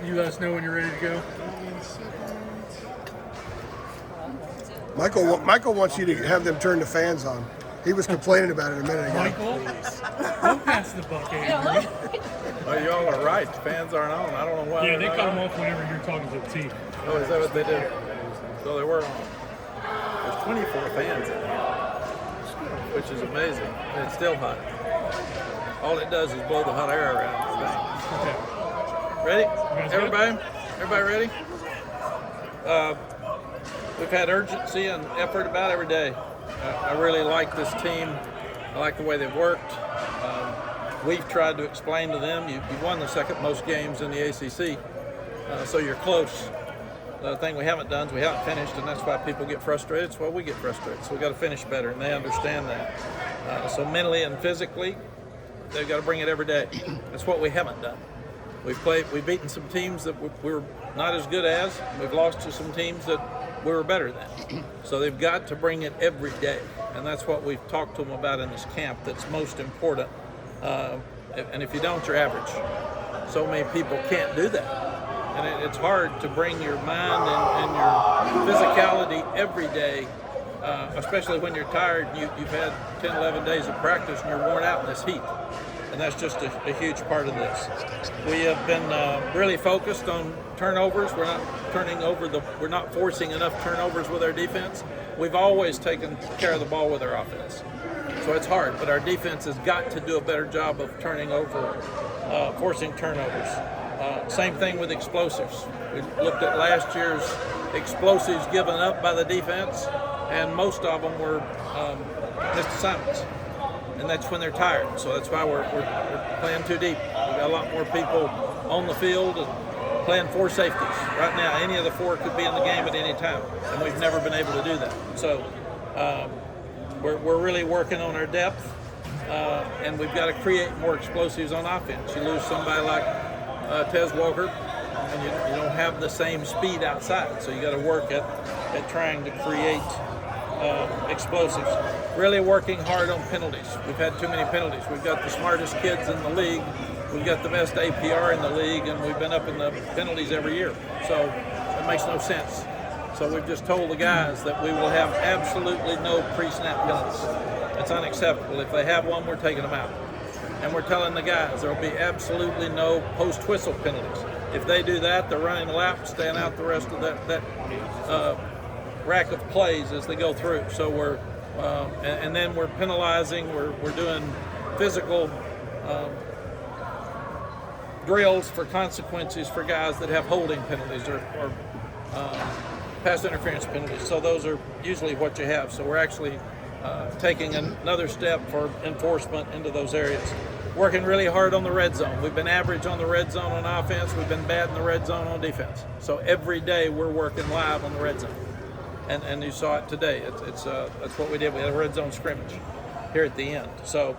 You let us know when you're ready to go. Michael wants you to have them turn the fans on. He was complaining about it a minute ago. Michael, don't pass the buck, Andrew. Well, y'all are right. The fans aren't on. I don't know why. Yeah, they cut them off whenever you're talking to the team. Oh, is that what they did? So they were on. There's 24 fans in here, which is amazing. And it's still hot. All it does is blow the hot air around the thing. Ready? Everybody? Everybody ready? We've had urgency and effort about every day. I really like this team. I like the way they've worked. We've tried to explain to them, you won the second most games in the ACC, so you're close. The thing we haven't done is we haven't finished, and that's why people get frustrated. It's why we get frustrated. So we've got to finish better, and they understand that. So mentally and physically, they've got to bring it every day. That's what we haven't done. We've beaten some teams that we're not as good as. We've lost to some teams that we were better than. So they've got to bring it every day, and that's what we've talked to them about in this camp. That's most important. And if you don't, you're average. So many people can't do that. And it's hard to bring your mind and your physicality every day, especially when you're tired. You've had 10, 11 days of practice and you're worn out in this heat. And that's just a huge part of this. We have been really focused on turnovers. We're not forcing enough turnovers with our defense. We've always taken care of the ball with our offense. So it's hard, but our defense has got to do a better job of forcing turnovers. Same thing with explosives. We looked at last year's explosives given up by the defense, and most of them were missed assignments. And that's when they're tired. So that's why we're playing too deep. We've got a lot more people on the field and playing four safeties. Right now, any of the four could be in the game at any time, and we've never been able to do that. So we're really working on our depth, and we've got to create more explosives on offense. You lose somebody like Tez Walker, and you don't have the same speed outside. So you got to work at trying to create explosives. Really working hard on penalties. We've had too many penalties. We've got the smartest kids in the league. We've got the best APR in the league, and we've been up in the penalties every year. So it makes no sense. So we've just told the guys that we will have absolutely no pre-snap penalties. It's unacceptable. If they have one, we're taking them out. And we're telling the guys there will be absolutely no post-whistle penalties. If they do that, they're running a lap, staying out the rest of that rack of plays as they go through. So and then we're penalizing. We're doing physical drills for consequences for guys that have holding penalties or pass interference penalties. So those are usually what you have. So we're actually taking another step for enforcement into those areas. Working really hard on the red zone. We've been average on the red zone on offense. We've been bad in the red zone on defense. So every day we're working live on the red zone. And you saw it today. That's what we did. We had a red zone scrimmage here at the end. So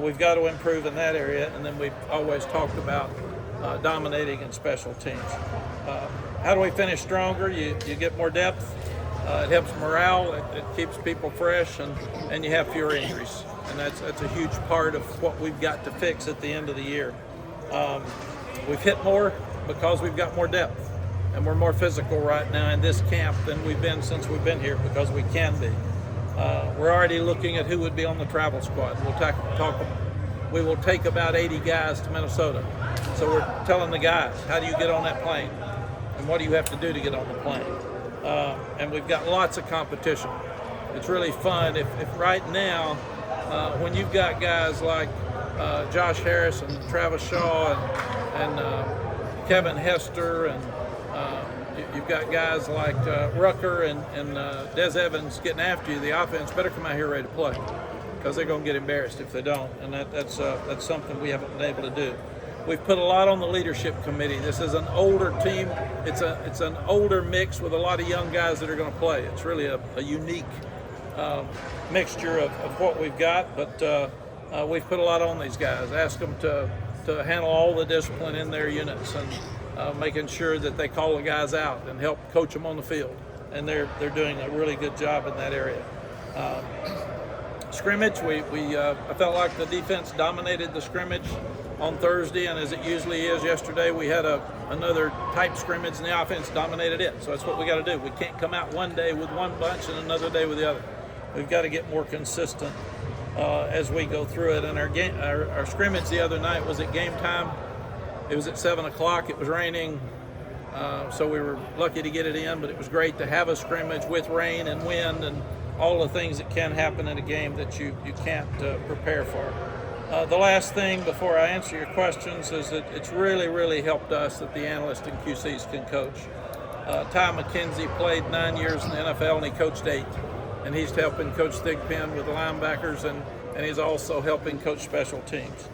we've got to improve in that area. And then we've always talked about dominating in special teams. How do we finish stronger? You get more depth. It helps morale. It keeps people fresh, and you have fewer injuries. And that's a huge part of what we've got to fix at the end of the year. We've hit more because we've got more depth. And we're more physical right now in this camp than we've been since we've been here because we can be. We're already looking at who would be on the travel squad. We will take about 80 guys to Minnesota. So we're telling the guys, how do you get on that plane? And what do you have to do to get on the plane? And we've got lots of competition. It's really fun. If right now, when you've got guys like Josh Harris and Travis Shaw and Kevin Hester and you've got guys like Rucker and Des Evans getting after you, the offense better come out here ready to play because they're going to get embarrassed if they don't. And that's something we haven't been able to do. We've put a lot on the leadership committee. This is an older team. It's an older mix with a lot of young guys that are going to play. It's really a unique mixture of what we've got, but we've put a lot on these guys. Ask them to handle all the discipline in their units and making sure that they call the guys out and help coach them on the field. And they're doing a really good job in that area. Scrimmage, I felt like the defense dominated the scrimmage on Thursday, and as it usually is. Yesterday we had a another type scrimmage, and the offense dominated it. So that's what we got to do. We can't come out one day with one bunch and another day with the other. We've got to get more consistent as we go through it. And our scrimmage the other night was at game time. It was at 7 o'clock. It was raining, so we were lucky to get it in. But it was great to have a scrimmage with rain and wind and all the things that can happen in a game that you can't prepare for. The last thing before I answer your questions is that it's really, really helped us that the analysts and QCs can coach. Ty McKenzie played 9 years in the NFL and he coached 8. And he's helping Coach Thigpen with the linebackers, and he's also helping coach special teams.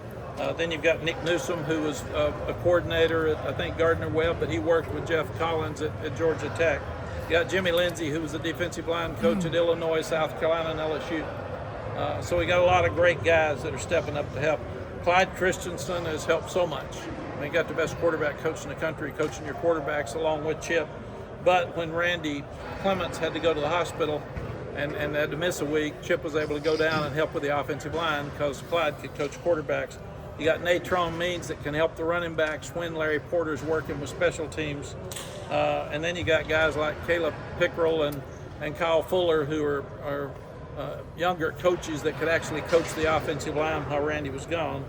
Then you've got Nick Newsom, who was a coordinator at, I think, Gardner-Webb, but he worked with Jeff Collins at Georgia Tech. You got Jimmy Lindsey, who was a defensive line coach at Illinois, South Carolina, and LSU. So we got a lot of great guys that are stepping up to help. Clyde Christensen has helped so much. I mean, you got the best quarterback coach in the country coaching your quarterbacks along with Chip. But when Randy Clemens had to go to the hospital and had to miss a week, Chip was able to go down and help with the offensive line because Clyde could coach quarterbacks. You got Natron Means that can help the running backs when Larry Porter's working with special teams. And then you got guys like Caleb Pickrell and Kyle Fuller, who are younger coaches that could actually coach the offensive line while Randy was gone.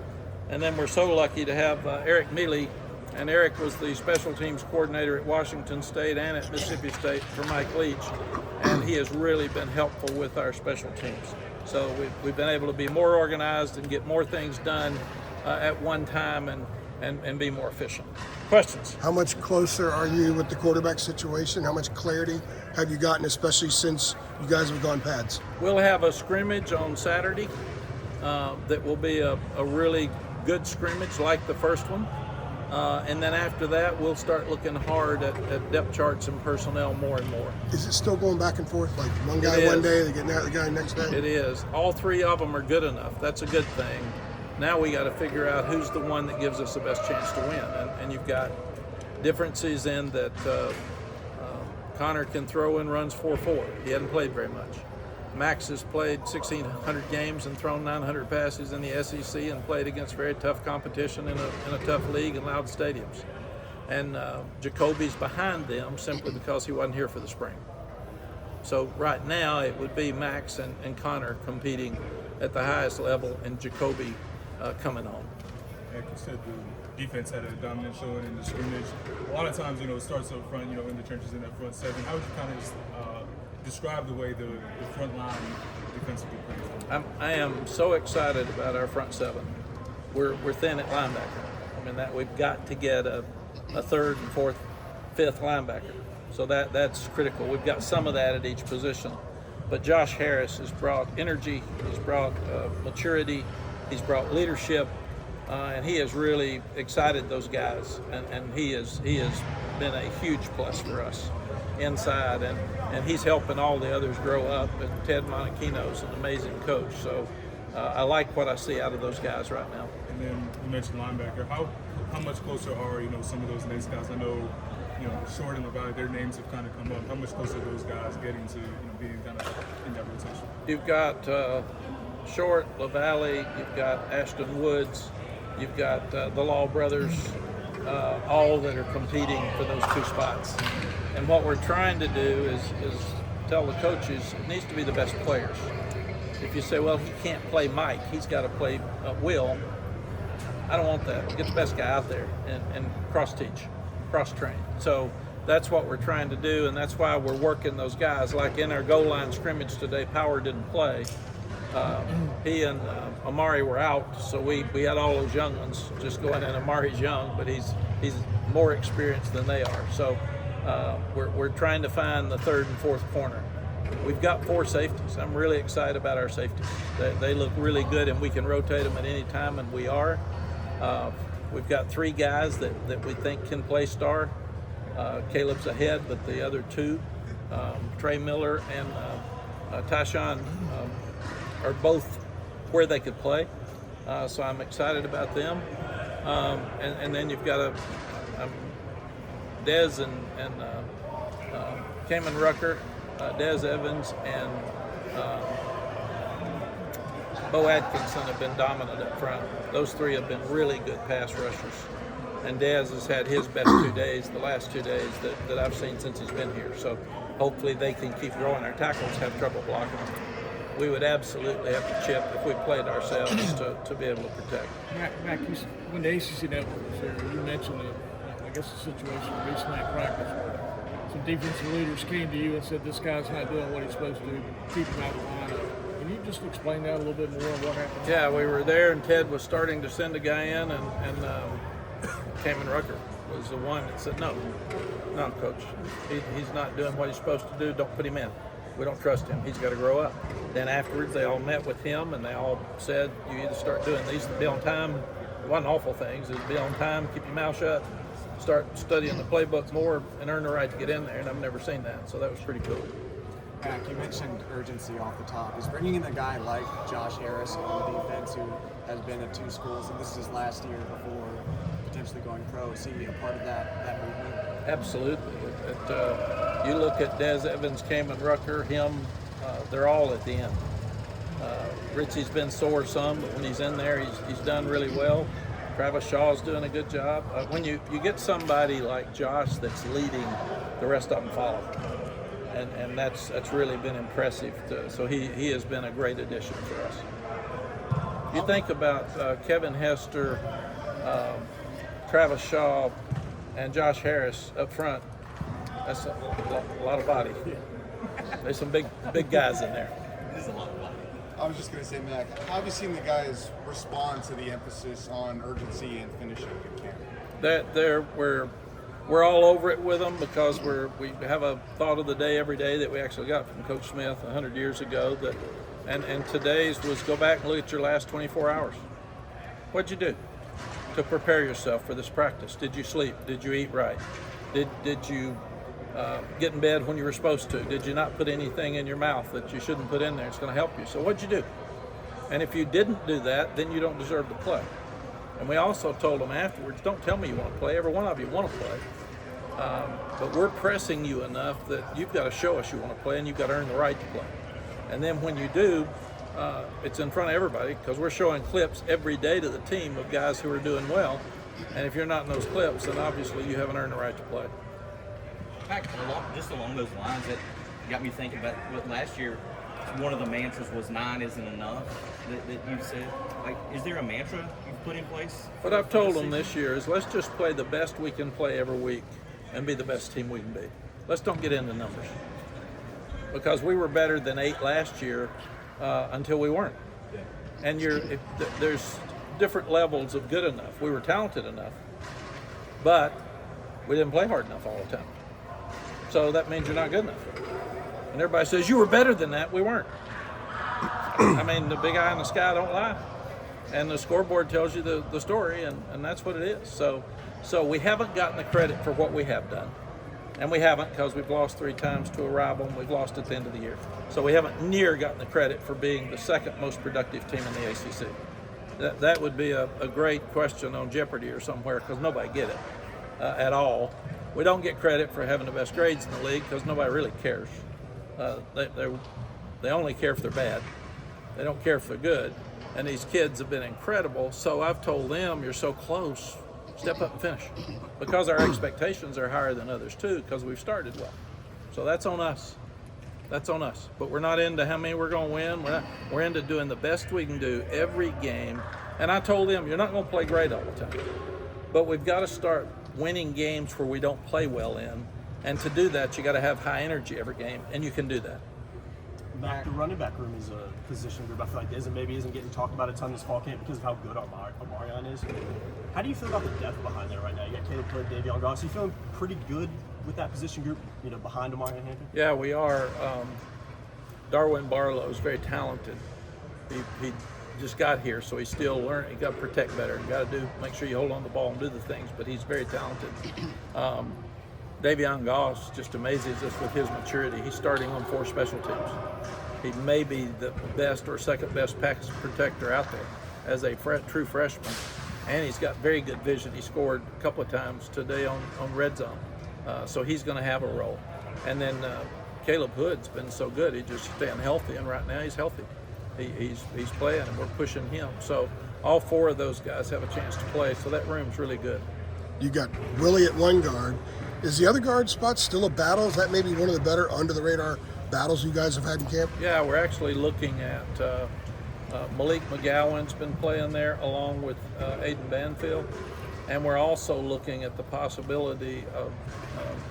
And then we're so lucky to have Eric Mealy, and Eric was the special teams coordinator at Washington State and at Mississippi State for Mike Leach, and he has really been helpful with our special teams. So we've been able to be more organized and get more things done at one time and be more efficient. Questions? How much closer are you with the quarterback situation? How much clarity have you gotten, especially since you guys have gone pads? We'll have a scrimmage on Saturday that will be a really good scrimmage like the first one. And then after that, we'll start looking hard at depth charts and personnel more and more. Is it still going back and forth? Like one guy one day, they get the guy next day? It is. All three of them are good enough. That's a good thing. Now we got to figure out who's the one that gives us the best chance to win. And you've got differences in that Connor can throw and runs 4.4. He hadn't played very much. Max has played 1,600 games and thrown 900 passes in the SEC and played against very tough competition in a tough league and loud stadiums. And Jacoby's behind them simply because he wasn't here for the spring. So right now it would be Max and Connor competing at the highest level and Jacoby coming on. Like you said, the defense had a dominant showing in the scrimmage. A lot of times, it starts up front, in the trenches in that front seven. How would you kind of describe the way the front line defensively plays? I am so excited about our front seven. We're thin at linebacker. I mean, that we've got to get a third and fourth, fifth linebacker. So that's critical. We've got some of that at each position. But Josh Harris has brought energy, he's brought maturity, he's brought leadership, and he has really excited those guys. And he has been a huge plus for us inside, and he's helping all the others grow up. And Ted Monachino's an amazing coach. So I like what I see out of those guys right now. And then you mentioned linebacker. How much closer are some of those next guys? I know Short and LaValle, their names have kind of come up. How much closer are those guys getting to being kind of in that rotation? You've got Short, LaValle, you've got Ashton Woods, you've got the Law brothers, all that are competing for those two spots. And what we're trying to do is tell the coaches it needs to be the best players. If you say, well, he can't play Mike, he's got to play Will, I don't want that. Get the best guy out there and cross-teach, cross-train. So that's what we're trying to do, and that's why we're working those guys. Like in our goal line scrimmage today, Power didn't play. He and Amari were out, so we had all those young ones just going in. Amari's young, but he's more experienced than they are. So we're trying to find the third and fourth corner. We've got 4 safeties. I'm really excited about our safeties. They look really good, and we can rotate them at any time, and we are. We've got 3 guys that we think can play star. Caleb's ahead, but the other 2, Trey Miller and Tyshawn, are both where they could play. So I'm excited about them. And then you've got Dez and Cayman Rucker, Dez Evans, and Bo Atkinson have been dominant up front. Those 3 have been really good pass rushers. and Dez has had his best 2 days, the last 2 days that I've seen since he's been here. So hopefully they can keep growing. Our tackles have trouble blocking them. We would absolutely have to chip if we played ourselves to be able to protect. Mack, when the ACC network was there, you mentioned I guess the situation recently at practice where some defensive leaders came to you and said this guy's not doing what he's supposed to do, keep him out of the lineup. Can you just explain that a little bit more, what happened? Yeah, we were there and Ted was starting to send a guy in and Cayman Rucker was the one that said, no, coach, he's not doing what he's supposed to do, don't put him in. We don't trust him, he's got to grow up. Then afterwards they all met with him and they all said, you either start doing these, be on time. It wasn't awful things, it was be on time, keep your mouth shut, start studying the playbook more and earn the right to get in there, and I've never seen that, so that was pretty cool. Mack, you mentioned urgency off the top. Is bringing in a guy like Josh Harris on the defense who has been at 2 schools, and this is his last year before potentially going pro, is he a part of that movement? Absolutely. You look at Des Evans, Cayman Rucker, him, they're all at the end. Richie's been sore some, but when he's in there, he's done really well. Travis Shaw's doing a good job. When you get somebody like Josh that's leading, the rest of them follow. And that's really been impressive. So he has been a great addition for us. You think about Kevin Hester, Travis Shaw, and Josh Harris up front. That's a lot of body. There's some big guys in there. I was just going to say, Mack, how have you seen the guys respond to the emphasis on urgency and finishing in camp? We're all over it with them because we have a thought of the day every day that we actually got from Coach Smith 100 years ago. And today's was go back and look at your last 24 hours. What'd you do to prepare yourself for this practice? Did you sleep? Did you eat right? Did you get in bed when you were supposed to? Did you not put anything in your mouth that you shouldn't put in there? It's going to help you. So what'd you do? And if you didn't do that, then you don't deserve to play. And we also told them afterwards, don't tell me you want to play. Every one of you want to play. But we're pressing you enough that you've got to show us you want to play and you've got to earn the right to play. And then when you do, it's in front of everybody because we're showing clips every day to the team of guys who are doing well. And if you're not in those clips, then obviously you haven't earned the right to play. Just along those lines, that got me thinking about what last year, one of the mantras was 9 isn't enough that you said. Like, is there a mantra you've put in place? What I've told them this year is let's just play the best we can play every week and be the best team we can be. Let's don't get into numbers. Because we were better than 8 last year until we weren't. And there's different levels of good enough. We were talented enough, but we didn't play hard enough all the time. So that means you're not good enough. And everybody says, you were better than that. We weren't. I mean, the big eye in the sky don't lie. And the scoreboard tells you the story, and that's what it is. So we haven't gotten the credit for what we have done. And we haven't because we've lost 3 times to a rival, and we've lost at the end of the year. So we haven't near gotten the credit for being the second most productive team in the ACC. That would be a great question on Jeopardy or somewhere because nobody get it at all. We don't get credit for having the best grades in the league because nobody really cares. They only care if they're bad. They don't care if they're good. And these kids have been incredible. So I've told them, you're so close, step up and finish. Because our expectations are higher than others too, because we've started well. So that's on us. That's on us. But we're not into how many we're going to win. We're into doing the best we can do every game. And I told them, you're not going to play great all the time. But we've got to start winning games where we don't play well in. And to do that, you got to have high energy every game, and you can do that. Mack, the running back room is a position group I feel like isn't getting talked about a ton this fall camp because of how good Omarion is. How do you feel about the depth behind there right now? You got Caleb Hood, Davion Goss. Are you feeling pretty good with that position group, behind Omarion Hampton? Yeah, we are. Darwin Barlow is very talented. He just got here, so he's still learning. You got to protect better. You got to make sure you hold on the ball and do the things. But he's very talented. Davion Goss just amazes us with his maturity. He's starting on 4 special teams. He may be the best or second best pass protector out there as a true freshman. And he's got very good vision. He scored a couple of times today on red zone. So he's going to have a role. And then Caleb Hood's been so good. He's just staying healthy, and right now he's healthy. He's playing, and we're pushing him. So all 4 of those guys have a chance to play. So that room's really good. You got Willie at one guard. Is the other guard spot still a battle? Is that maybe one of the better under-the-radar battles you guys have had in camp? Yeah, we're actually looking at Malik McGowan's been playing there along with Aiden Banfield. And we're also looking at the possibility of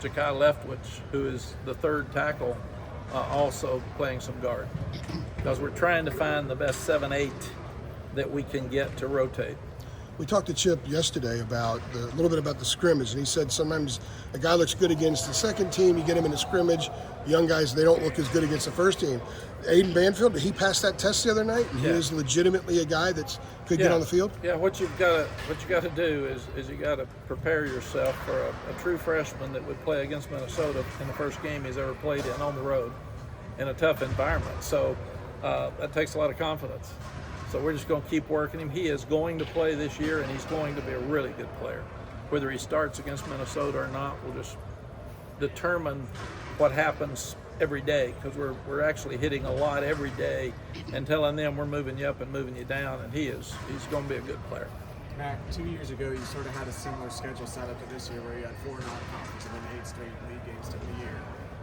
Ja'Kai Leftwich, who is the third tackle, also playing some guard. Because we're trying to find the best 7-8 that we can get to rotate. We talked to Chip yesterday about a little bit about the scrimmage, and he said sometimes a guy looks good against the second team, you get him in a scrimmage, young guys, they don't look as good against the first team. Aiden Banfield, did he pass that test the other night? Yeah. He is legitimately a guy that could get on the field? Yeah, what you got to do is you got to prepare yourself for a true freshman that would play against Minnesota in the first game he's ever played in on the road in a tough environment. So that takes a lot of confidence. So we're just going to keep working him. He is going to play this year, and he's going to be a really good player. Whether he starts against Minnesota or not, we'll just determine what happens every day, because we're actually hitting a lot every day and telling them we're moving you up and moving you down, and he's going to be a good player. Mack, 2 years ago, you sort of had a similar schedule set up to this year where you had 4 non-conference and then 8 straight league games to the year.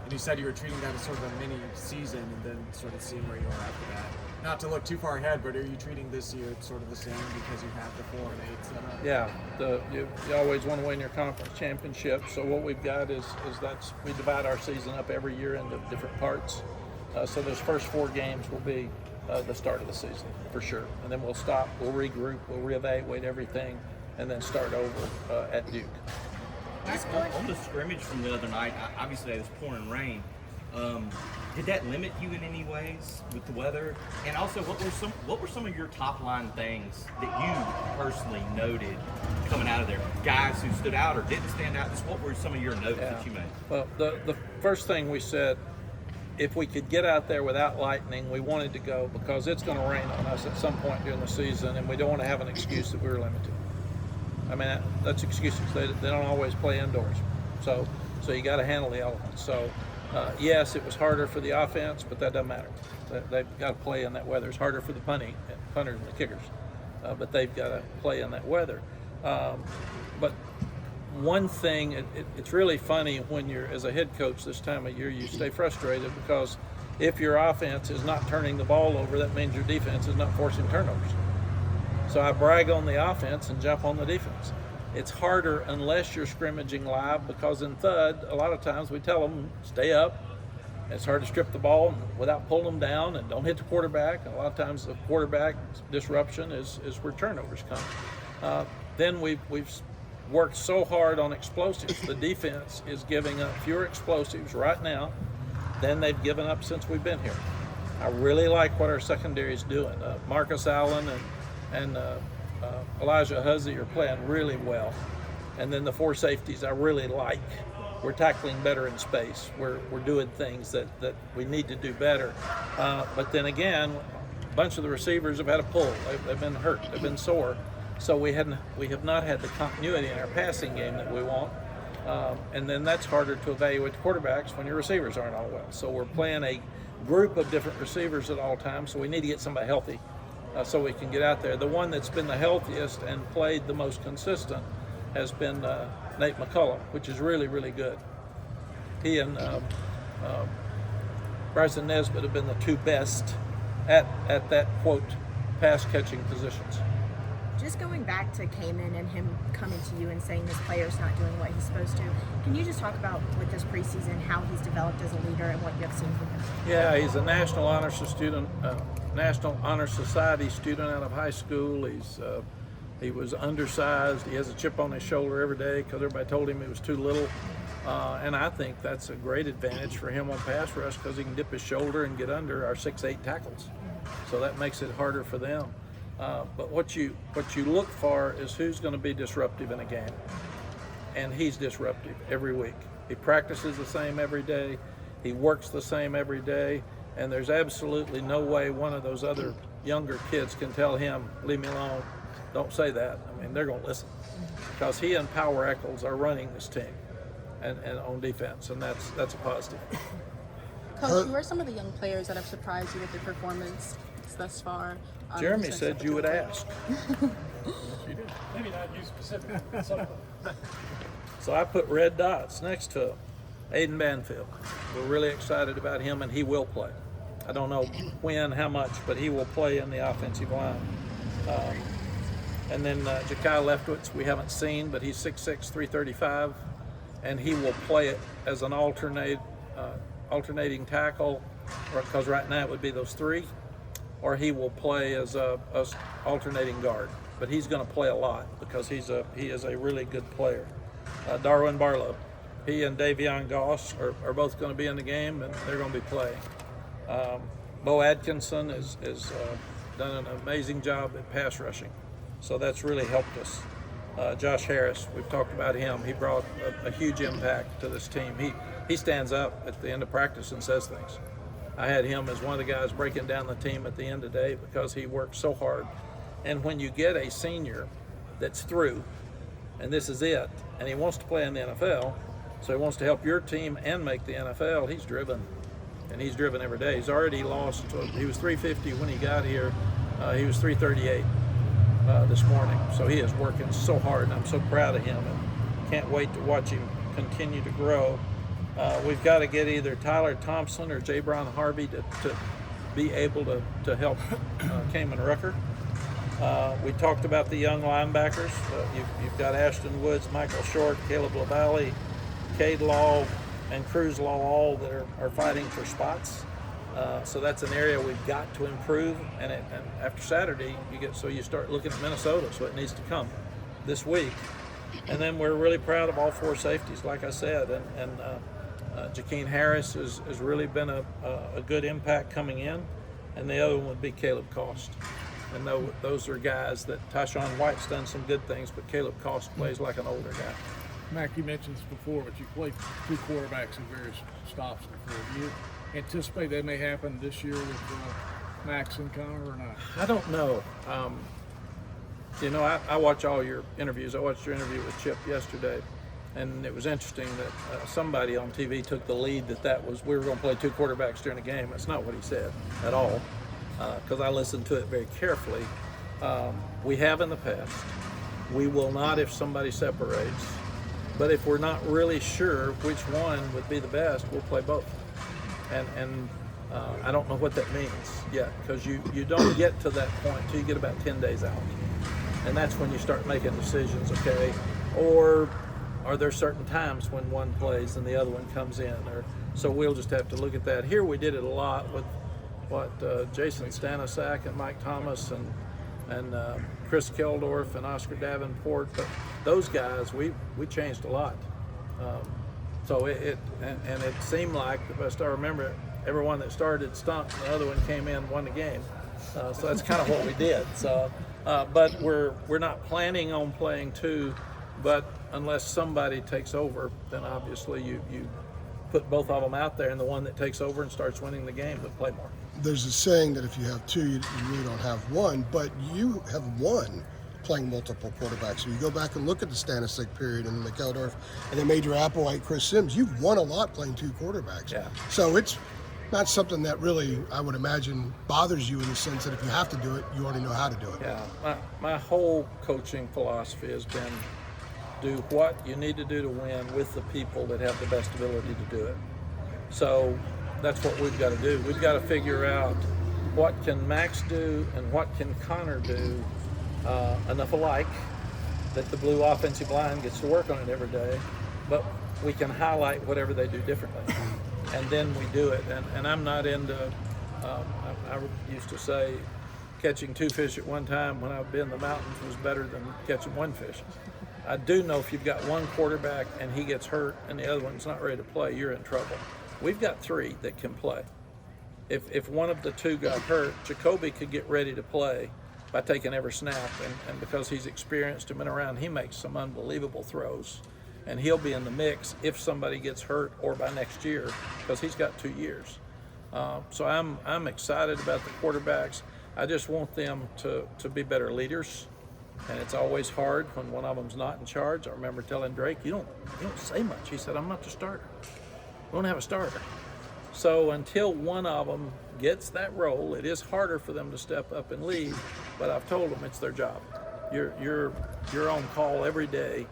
And you said you were treating that as sort of a mini season and then sort of seeing where you are after that. Not to look too far ahead, but are you treating this year sort of the same because you have the 4 and 8 set up? Yeah, you always want to win your conference championship. So what we've got is we divide our season up every year into different parts. So those first 4 games will be the start of the season for sure, and then we'll stop, we'll regroup, we'll reevaluate everything, and then start over at Duke. On the scrimmage from the other night, obviously it was pouring rain. Did that limit you in any ways with the weather? And also, what were some of your top line things that you personally noted coming out of there? Guys who stood out or didn't stand out? Just what were some of your notes that you made? Well, the first thing we said, if we could get out there without lightning, we wanted to go, because it's going to rain on us at some point during the season, and we don't want to have an excuse that we were limited. I mean, that's excuses. They don't always play indoors. So you got to handle the elements. So, yes, it was harder for the offense, but that doesn't matter. They've got to play in that weather. It's harder for the punters and the kickers, but they've got to play in that weather. But one thing, it's really funny when you're, as a head coach this time of year, you stay frustrated because if your offense is not turning the ball over, that means your defense is not forcing turnovers. So I brag on the offense and jump on the defense. It's harder unless you're scrimmaging live, because in Thud, a lot of times we tell them, stay up. It's hard to strip the ball without pulling them down, and don't hit the quarterback. A lot of times the quarterback disruption is where turnovers come. Then we've worked so hard on explosives. The defense is giving up fewer explosives right now than they've given up since we've been here. I really like what our secondary is doing. Marcus Allen and Elijah Huzzy are playing really well. And then the 4 safeties I really like. We're tackling better in space. We're doing things that we need to do better. But then again, a bunch of the receivers have had a pull. They've been hurt. They've been sore. So we have not had the continuity in our passing game that we want. And then that's harder to evaluate the quarterbacks when your receivers aren't all well. So we're playing a group of different receivers at all times. So we need to get somebody healthy so we can get out there. The one that's been the healthiest and played the most consistent has been Nate McCullough, which is really, really good. He and Bryson Nesbitt have been the 2 best at that, quote, pass-catching positions. Just going back to Cayman and him coming to you and saying this player's not doing what he's supposed to, can you just talk about with this preseason how he's developed as a leader and what you have seen from him? Yeah, he's a National Honor Student, National Honor Society student out of high school. He was undersized. He has a chip on his shoulder every day because everybody told him he was too little. And I think that's a great advantage for him on pass rush because he can dip his shoulder and get under our 6'8" tackles. So that makes it harder for them. But what you look for is who's going to be disruptive in a game. And he's disruptive every week. He practices the same every day. He works the same every day. And there's absolutely no way one of those other younger kids can tell him, leave me alone, don't say that. I mean, they're going to listen. Because he and Power Eccles are running this team and on defense, and that's a positive. Coach, who are some of the young players that have surprised you with their performance thus far? Jeremy said you would ask. You did. Maybe not you specifically. So I put red dots next to him. Aiden Banfield. We're really excited about him, and he will play. I don't know when, how much, but he will play in the offensive line. And then Ja'Kai Leftwich, we haven't seen, but he's 6'6", 335, and he will play it as an alternating tackle, because right now it would be those three, or he will play as a alternating guard. But he's going to play a lot because he is a really good player. Darwin Barlow, he and Davion Goss are both going to be in the game, and they're going to be playing. Bo Atkinson has done an amazing job at pass rushing, so that's really helped us. Josh Harris, we've talked about him. He brought a huge impact to this team. He stands up at the end of practice and says things. I had him as one of the guys breaking down the team at the end of the day because he worked so hard. And when you get a senior that's through, and this is it, and he wants to play in the NFL, so he wants to help your team and make the NFL, he's driven. And he's driven every day. He's already lost. He was 350 when he got here. He was 338 this morning. So he is working so hard, and I'm so proud of him, and can't wait to watch him continue to grow. We've got to get either Tyler Thompson or J. Brown Harvey to be able to help Cayman Rucker. We talked about the young linebackers. You've got Ashton Woods, Michael Short, Caleb LaValle, Cade Law, and Cruz Law, all that are fighting for spots. So that's an area we've got to improve. And after Saturday, you start looking at Minnesota, so it needs to come this week. And then we're really proud of all four safeties, like I said. And Jakeem Harris has really been a good impact coming in. And the other one would be Caleb Cost. And those are guys that Tyshawn White's done some good things, but Caleb Cost plays like an older guy. Mack, you mentioned this before, but you played two quarterbacks in various stops before. Do you anticipate that may happen this year with Max and Connor or not? I don't know. I watch all your interviews. I watched your interview with Chip yesterday, and it was interesting that somebody on TV took the lead that was we were going to play two quarterbacks during the game. That's not what he said at all, because I listened to it very carefully. We have in the past. We will not if somebody separates. But if we're not really sure which one would be the best, we'll play both. And I don't know what that means yet, because you don't get to that point until you get about 10 days out. And that's when you start making decisions, okay? Or are there certain times when one plays and the other one comes in? So we'll just have to look at that. Here we did it a lot with Jason Stanisak and Mike Thomas and Chris Keldorf and Oscar Davenport, but those guys, we changed a lot. So it seemed like, the best I remember, everyone that started stunk, and the other one came in, won the game. So that's kind of what we did. So, but we're not planning on playing two, but unless somebody takes over, then obviously you put both of them out there, and the one that takes over and starts winning the game would play more. There's a saying that if you have two, you really don't have one, but you have won playing multiple quarterbacks. So you go back and look at the Stanisic period and then the Keldorf and then Major Applewhite, Chris Sims, you've won a lot playing two quarterbacks. Yeah. So it's not something that really, I would imagine, bothers you in the sense that if you have to do it, you already know how to do it. Yeah, my whole coaching philosophy has been do what you need to do to win with the people that have the best ability to do it. So that's what we've got to do. We've got to figure out what can Max do and what can Connor do enough alike that the blue offensive line gets to work on it every day, but we can highlight whatever they do differently. And then we do it. And I'm not into, I used to say, catching two fish at one time when I'd be in the mountains was better than catching one fish. I do know if you've got one quarterback and he gets hurt and the other one's not ready to play, you're in trouble. We've got three that can play. If one of the two got hurt, Jacoby could get ready to play by taking every snap, and because he's experienced and been around, he makes some unbelievable throws. And he'll be in the mix if somebody gets hurt or by next year, because he's got 2 years. So I'm excited about the quarterbacks. I just want them to be better leaders, and it's always hard when one of them's not in charge. I remember telling Drake, you don't say much. He said, I'm not the starter. We don't have a starter. So until one of them gets that role, it is harder for them to step up and lead, but I've told them it's their job. You're on call every day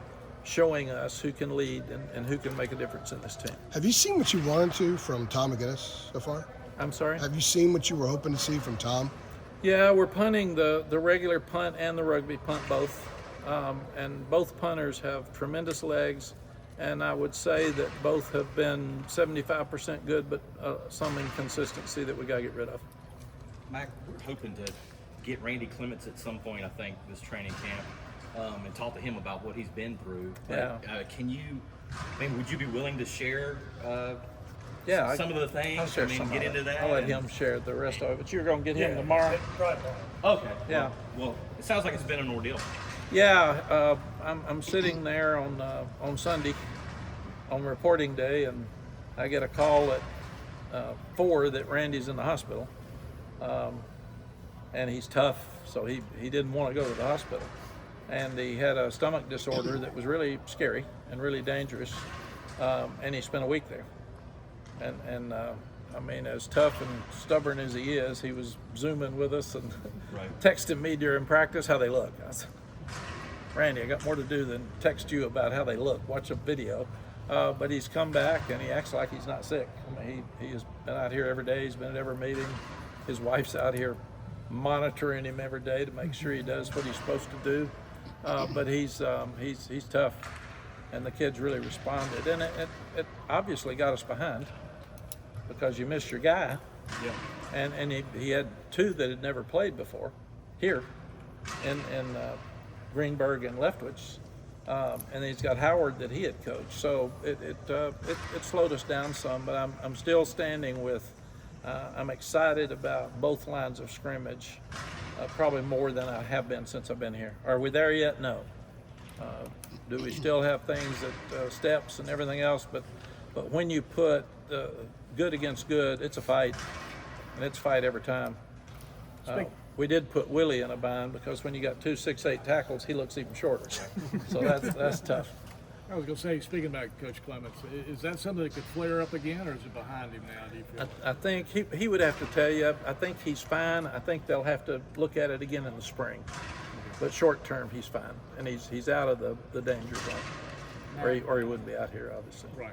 showing us who can lead and who can make a difference in this team. Have you seen what you wanted to from Tom McGinnis so far? I'm sorry? Have you seen what you were hoping to see from Tom? Yeah, we're punting the regular punt and the rugby punt both. And both punters have tremendous legs. And I would say that both have been 75% good, but some inconsistency that we got to get rid of. Mack, we're hoping to get Randy Clemens at some point, I think, this training camp, and talk to him about what he's been through. But, would you be willing to share some of the things? I'll share some get of into it. that. I'll let him share the rest of it. But you're going to get him tomorrow? Okay. Yeah. Well, it sounds like it's been an ordeal. Yeah, I'm sitting there on Sunday on reporting day, and I get a call at 4 that Randy's in the hospital, and he's tough, so he didn't want to go to the hospital, and he had a stomach disorder that was really scary and really dangerous, and he spent a week there, and I mean, as tough and stubborn as he is, he was Zooming with us and texting me during practice how they look. I said, Randy, I got more to do than text you about how they look. Watch a video. But he's come back and he acts like he's not sick. I mean, he has been out here every day. He's been at every meeting. His wife's out here monitoring him every day to make sure he does what he's supposed to do. But he's tough, and the kids really responded. And it obviously got us behind because you missed your guy. Yeah. And he had 2 that had never played before here in Greenberg and Leftwich. And he's got Howard that he had coached, so it slowed us down some. But I'm still standing with. I'm excited about both lines of scrimmage, probably more than I have been since I've been here. Are we there yet? No. Do we still have things that steps and everything else? But when you put good against good, it's a fight, and it's a fight every time. We did put Willie in a bind because when you got 2 6'8" tackles, he looks even shorter. So that's tough. I was going to say, speaking about Coach Clemens, is that something that could flare up again, or is it behind him now, do you feel? I think he would have to tell you. I think he's fine. I think they'll have to look at it again in the spring. But short term, he's fine, and he's out of the danger zone, or he wouldn't be out here, obviously. Right.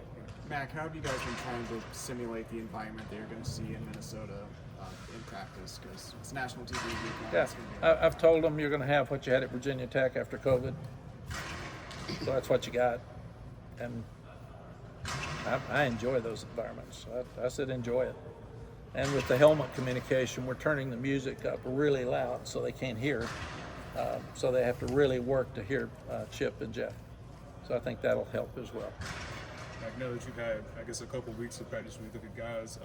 Mack, how have you guys been trying to simulate the environment that you're going to see in Minnesota in practice? Because it's national TV week now. Yeah, It's gonna be I've told them you're going to have what you had at Virginia Tech after COVID. So that's what you got, and I enjoy those environments. I said enjoy it. And with the helmet communication, we're turning the music up really loud so they can't hear. So they have to really work to hear Chip and Jeff. So I think that'll help as well. I know that you've had, I guess, a couple of weeks of practice with the guys.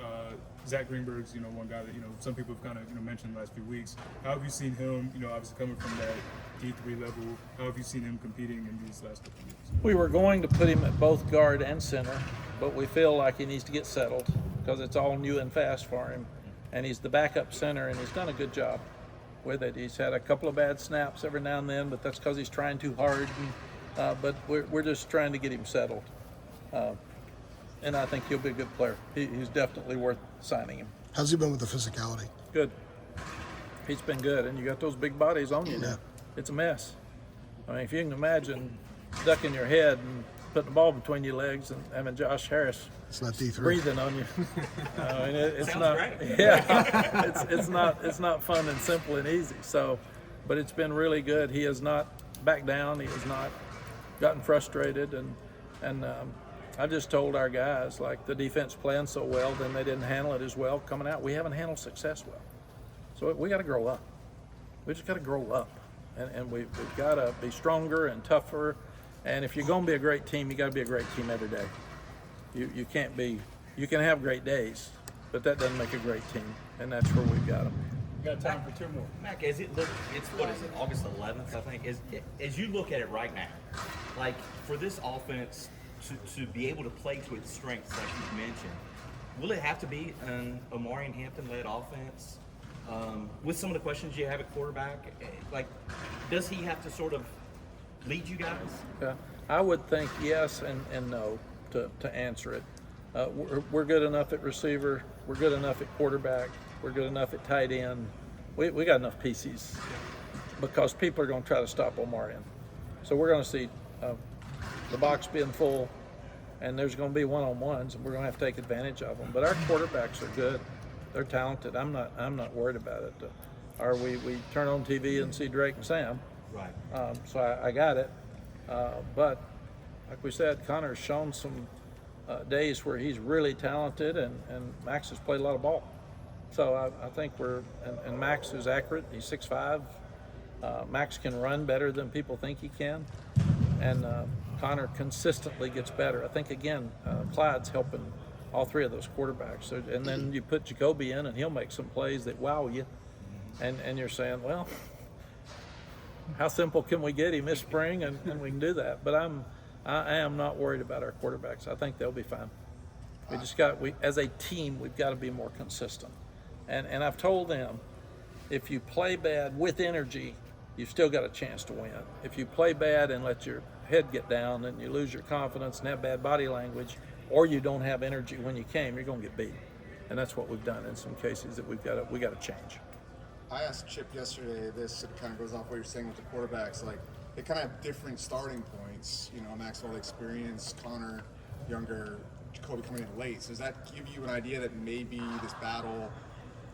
Zach Greenberg's, one guy that, some people have kind of, mentioned the last few weeks. How have you seen him, obviously coming from that D3 level? How have you seen him competing in these last couple of weeks? We were going to put him at both guard and center, but we feel like he needs to get settled because it's all new and fast for him. And he's the backup center, and he's done a good job with it. He's had a couple of bad snaps every now and then, but that's because he's trying too hard. But we're just trying to get him settled. And I think he'll be a good player. He's definitely worth signing him. How's he been with the physicality? Good. He's been good, and you got those big bodies on you now. Yeah. It's a mess. I mean, if you can imagine ducking your head and putting the ball between your legs and having Josh Harris It's not D3. breathing on you. I mean, it's Sounds not. great. Yeah, it's not fun and simple and easy. So, but it's been really good. He has not backed down. He has not gotten frustrated, and I just told our guys, like, the defense playing so well, then they didn't handle it as well coming out. We haven't handled success well, so we got to grow up. We just got to grow up, and we've got to be stronger and tougher. And if you're going to be a great team, you got to be a great team every day. You can't be. You can have great days, but that doesn't make a great team, and that's where we've got them. We got time for 2 more. Mack, as it look, it's what is it, August 11th, I think. As you look at it right now, like for this offense to be able to play to its strengths, like you've mentioned, will it have to be an Omarion Hampton-led offense? With some of the questions you have at quarterback, like, does he have to sort of lead you guys? Yeah, I would think yes and no to answer it. We're good enough at receiver. We're good enough at quarterback. We're good enough at tight end. We got enough pieces because people are going to try to stop Omarion. So we're going to see the box being full, and there's going to be one-on-ones, and we're going to have to take advantage of them. But our quarterbacks are good; they're talented. I'm not worried about it. We turn on TV and see Drake and Sam, Right. so I got it. But like we said, Connor's shown some days where he's really talented, and Max has played a lot of ball. So I think and Max is accurate. He's 6'5". Max can run better than people think he can, and Connor consistently gets better. I think again, Clyde's helping all three of those quarterbacks. So, and then you put Jacoby in, and he'll make some plays that wow you, and you're saying, well, how simple can we get him this spring, and we can do that. But I am not worried about our quarterbacks. I think they'll be fine. We as a team, we've got to be more consistent. And I've told them, if you play bad with energy, you've still got a chance to win. If you play bad and let your head get down and you lose your confidence and have bad body language, or you don't have energy when you came, you're going to get beat. And that's what we've done in some cases that we got to change. I asked Chip yesterday this, it kind of goes off what you're saying with the quarterbacks. Like, they kind of have different starting points. You know, Max all the experience, Connor, younger, Jacoby coming in late. So does that give you an idea that maybe this battle,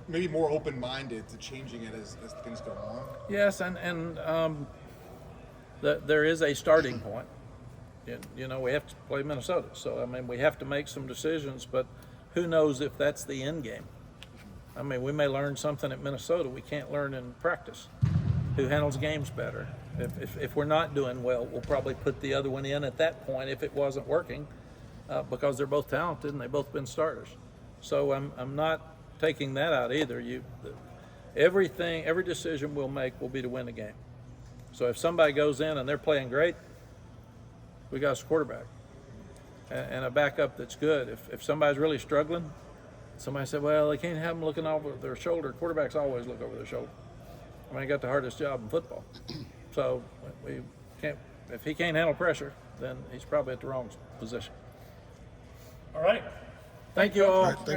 maybe more open-minded to changing it as things go on? Yes, and there is a starting point. You know, we have to play Minnesota. So, I mean, we have to make some decisions, but who knows if that's the end game. I mean, we may learn something at Minnesota we can't learn in practice. Who handles games better? If we're not doing well, we'll probably put the other one in at that point if it wasn't working, because they're both talented and they've both been starters. So I'm not taking that out either. Every decision we'll make will be to win the game. So if somebody goes in and they're playing great, we got a quarterback and a backup that's good. If somebody's really struggling, somebody said, well, they can't have them looking over their shoulder. Quarterbacks always look over their shoulder. I mean, he got the hardest job in football. So we can't. If he can't handle pressure, then he's probably at the wrong position. All right. Thank you all. All right, thank